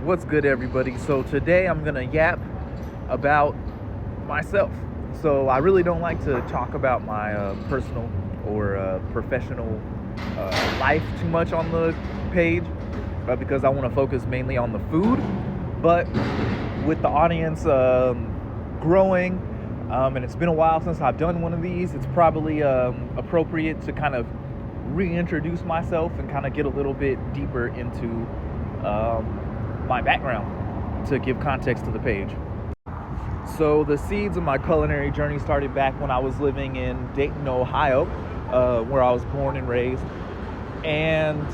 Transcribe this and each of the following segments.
What's good, everybody? So today I'm gonna yap about myself. So I really don't like to talk about my personal or professional life too much on the page because I want to focus mainly on the food. But with the audience growing, and it's been a while since I've done one of these, it's probably appropriate to kind of reintroduce myself and kind of get a little bit deeper into my background to give context to the page. So the seeds of my culinary journey started back when I was living in Dayton, Ohio, where I was born and raised. And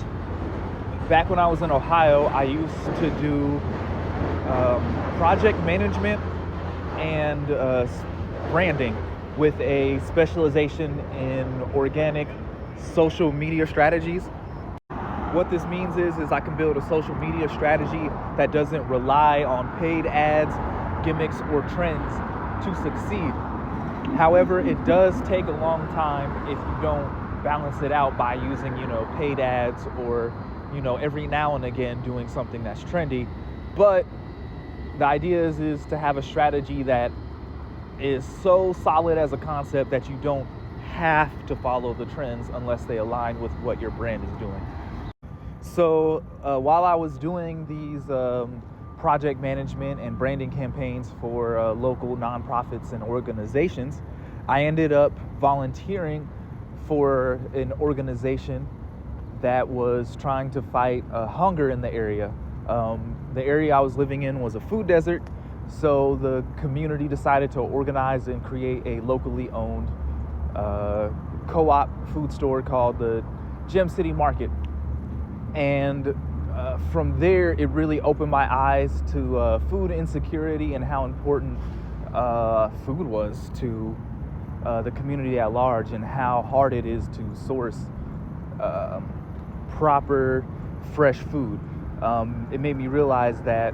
back when I was in Ohio, I used to do project management and branding with a specialization in organic social media strategies. What this means is I can build a social media strategy that doesn't rely on paid ads, gimmicks, or trends to succeed. However, it does take a long time if you don't balance it out by using, paid ads or, every now and again doing something that's trendy. But the idea is to have a strategy that is so solid as a concept that you don't have to follow the trends unless they align with what your brand is doing. So while I was doing these project management and branding campaigns for local nonprofits and organizations, I ended up volunteering for an organization that was trying to fight hunger in the area. The area I was living in was a food desert, so the community decided to organize and create a locally owned co-op food store called the Gem City Market. And from there, it really opened my eyes to food insecurity and how important food was to the community at large, and how hard it is to source proper, fresh food. It made me realize that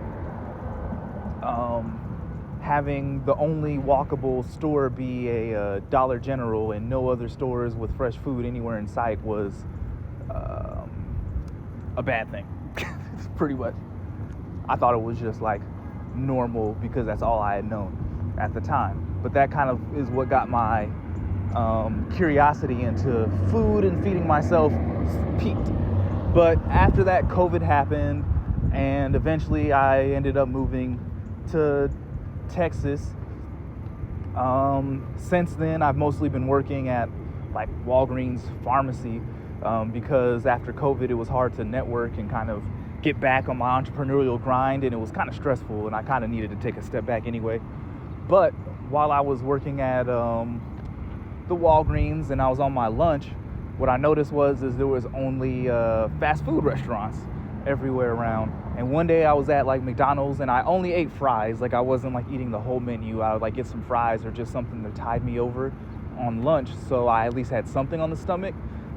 having the only walkable store be a Dollar General and no other stores with fresh food anywhere in sight was a bad thing. Pretty much. I thought it was just like normal because that's all I had known at the time. But that kind of is what got my curiosity into food and feeding myself peaked. But after that, COVID happened, and eventually I ended up moving to Texas. Since then, I've mostly been working at like Walgreens pharmacy because after COVID, it was hard to network and kind of get back on my entrepreneurial grind, and it was kind of stressful, and I kind of needed to take a step back anyway. But while I was working at the Walgreens and I was on my lunch, what I noticed was there was only fast food restaurants everywhere around. And one day I was at like McDonald's and I only ate fries. Like I wasn't like eating the whole menu. I would like get some fries or just something that tied me over on lunch, so I at least had something on the stomach.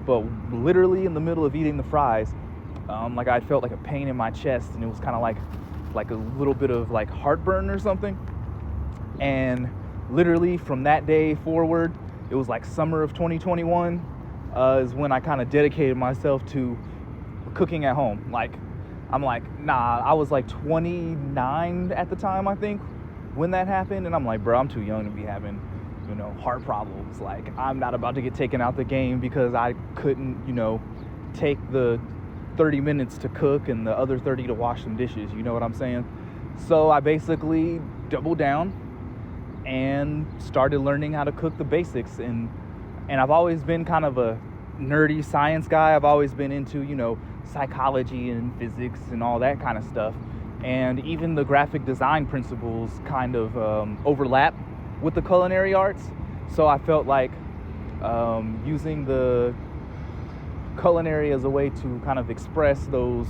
But literally in the middle of eating the fries, like I felt like a pain in my chest, and it was kind of like a little bit of like heartburn or something. And literally from that day forward, it was like summer of 2021 is when I kind of dedicated myself to cooking at home. Like I'm like, nah, I was like 29 at the time, I think, when that happened. And I'm like, bro, I'm too young to be having, heart problems. Like I'm not about to get taken out the game because I couldn't, take the 30 minutes to cook and the other 30 to wash some dishes. You know what I'm saying? So I basically doubled down and started learning how to cook the basics. And I've always been kind of a nerdy science guy. I've always been into, psychology and physics and all that kind of stuff. And even the graphic design principles kind of overlap with the culinary arts. So I felt like using the culinary as a way to kind of express those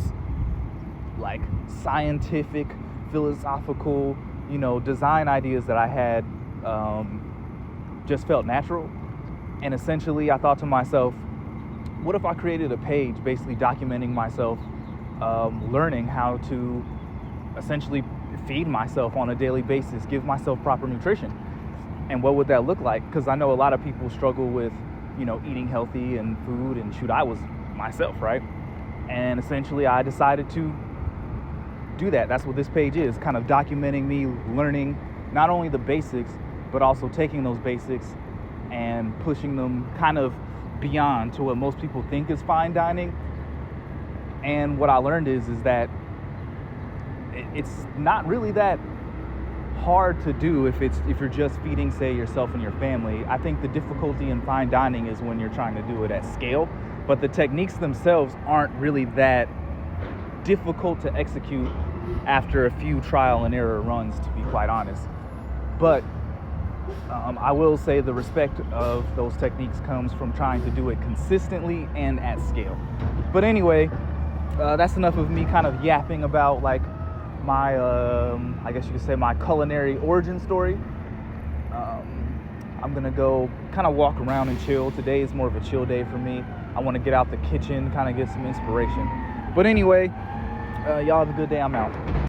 like scientific, philosophical, design ideas that I had just felt natural. And essentially I thought to myself, what if I created a page basically documenting myself learning how to essentially feed myself on a daily basis, give myself proper nutrition? And what would that look like? Because I know a lot of people struggle with, eating healthy and food, and shoot, I was myself, right? And essentially I decided to do that. That's what this page is, kind of documenting me learning not only the basics, but also taking those basics and pushing them kind of beyond to what most people think is fine dining. And what I learned is that it's not really that hard to do if you're just feeding, say, yourself and your family. I think the difficulty in fine dining is when you're trying to do it at scale, but the techniques themselves aren't really that difficult to execute after a few trial and error runs, to be quite honest. But I will say the respect of those techniques comes from trying to do it consistently and at scale. But anyway, that's enough of me kind of yapping about like my, I guess you could say my culinary origin story. I'm gonna go kind of walk around and chill. Today is more of a chill day for me. I want to get out the kitchen, kind of get some inspiration. But anyway, y'all have a good day. I'm out.